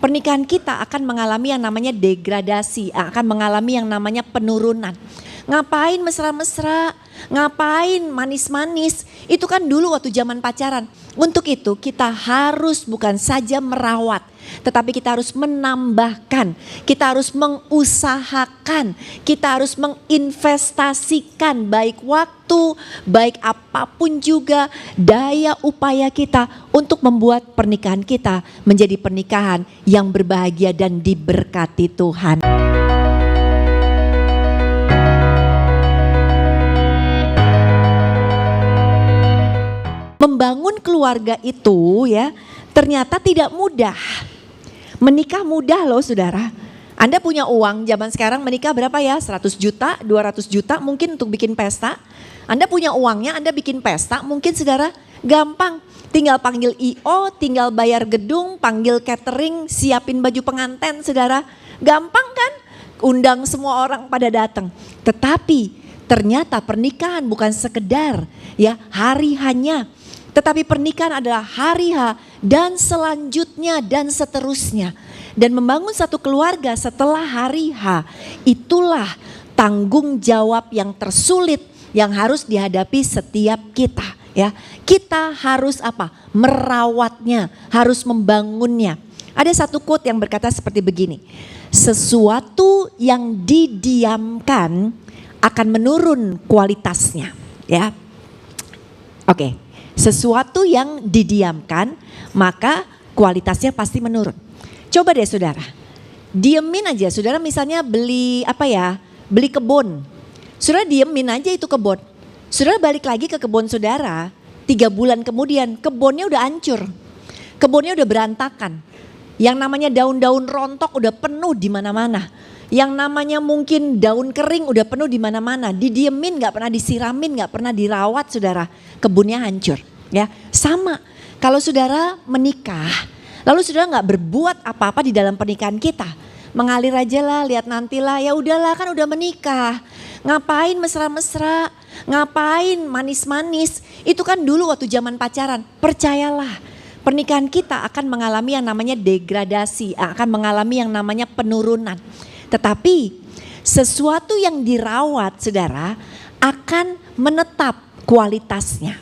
pernikahan kita akan mengalami yang namanya degradasi, akan mengalami yang namanya penurunan. Ngapain mesra-mesra, ngapain manis-manis, itu kan dulu waktu zaman pacaran. Untuk itu kita harus bukan saja merawat, tetapi kita harus menambahkan, kita harus mengusahakan, kita harus menginvestasikan baik waktu, baik apapun juga daya upaya kita untuk membuat pernikahan kita menjadi pernikahan yang berbahagia dan diberkati Tuhan. Membangun keluarga itu ya ternyata tidak mudah. Menikah mudah loh saudara. Anda punya uang zaman sekarang menikah berapa ya? 100 juta, 200 juta mungkin untuk bikin pesta. Anda punya uangnya, Anda bikin pesta mungkin saudara gampang. Tinggal panggil I.O, tinggal bayar gedung, panggil catering, siapin baju pengantin saudara. Gampang kan? Undang semua orang pada datang. Tetapi ternyata pernikahan bukan sekedar ya hari hanya. Tetapi pernikahan adalah hari H dan selanjutnya dan seterusnya. Dan membangun satu keluarga setelah hari H itulah tanggung jawab yang tersulit yang harus dihadapi setiap kita. Ya, kita harus apa? Merawatnya, harus membangunnya. Ada satu quote yang berkata seperti begini. Sesuatu yang didiamkan akan menurun kualitasnya. Ya, oke. Sesuatu yang didiamkan maka kualitasnya pasti menurun. Coba deh saudara, diemin aja saudara misalnya beli beli kebun. Saudara diemin aja itu kebun. Saudara balik lagi ke kebun saudara, 3 bulan kemudian kebunnya udah hancur. Kebunnya udah berantakan. Yang namanya daun-daun rontok udah penuh di mana-mana. Yang namanya mungkin daun kering udah penuh di mana-mana. Didiemin gak pernah disiramin, gak pernah dirawat saudara. Kebunnya hancur. Ya, sama. Kalau saudara menikah, lalu saudara gak berbuat apa-apa di dalam pernikahan kita. Mengalir aja lah, lihat nantilah, ya udahlah kan udah menikah. Ngapain mesra-mesra, ngapain manis-manis. Itu kan dulu waktu zaman pacaran. Percayalah, pernikahan kita akan mengalami yang namanya degradasi, akan mengalami yang namanya penurunan. Tetapi sesuatu yang dirawat saudara akan menetap kualitasnya.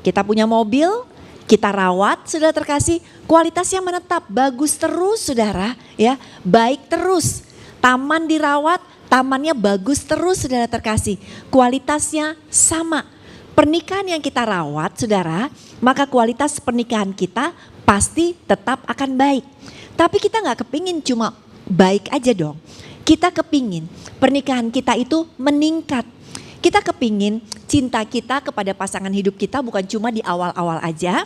Kita punya mobil, kita rawat saudara terkasih, kualitasnya menetap, bagus terus saudara ya, baik terus. Taman dirawat, tamannya bagus terus saudara terkasih, kualitasnya sama. Pernikahan yang kita rawat saudara, maka kualitas pernikahan kita pasti tetap akan baik. Tapi kita gak kepingin cuma baik aja dong. Kita kepingin pernikahan kita itu meningkat. Kita kepingin cinta kita kepada pasangan hidup kita bukan cuma di awal-awal aja.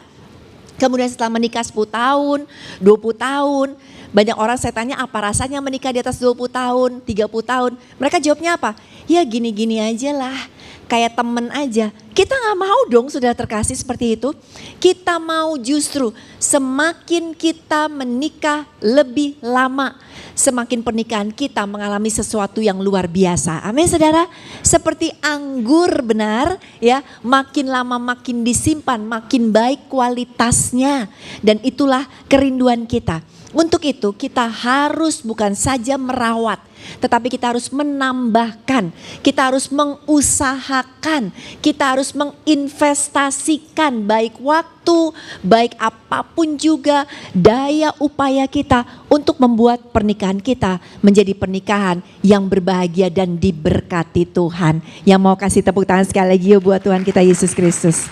Kemudian setelah menikah 10 tahun, 20 tahun. Banyak orang saya tanya apa rasanya menikah di atas 20 tahun, 30 tahun. Mereka jawabnya apa? Ya gini-gini aja lah, kayak temen aja. Kita gak mau dong sudah terkasih seperti itu. Kita mau justru semakin kita menikah lebih lama, semakin pernikahan kita mengalami sesuatu yang luar biasa. Amin saudara. Seperti anggur benar ya, makin lama makin disimpan, makin baik kualitasnya. Dan itulah kerinduan kita. Untuk itu kita harus bukan saja merawat, tetapi kita harus menambahkan, kita harus mengusahakan, kita harus menginvestasikan baik waktu, baik apapun juga daya upaya kita untuk membuat pernikahan kita menjadi pernikahan yang berbahagia dan diberkati Tuhan. Yang mau kasih tepuk tangan sekali lagi buat Tuhan kita Yesus Kristus.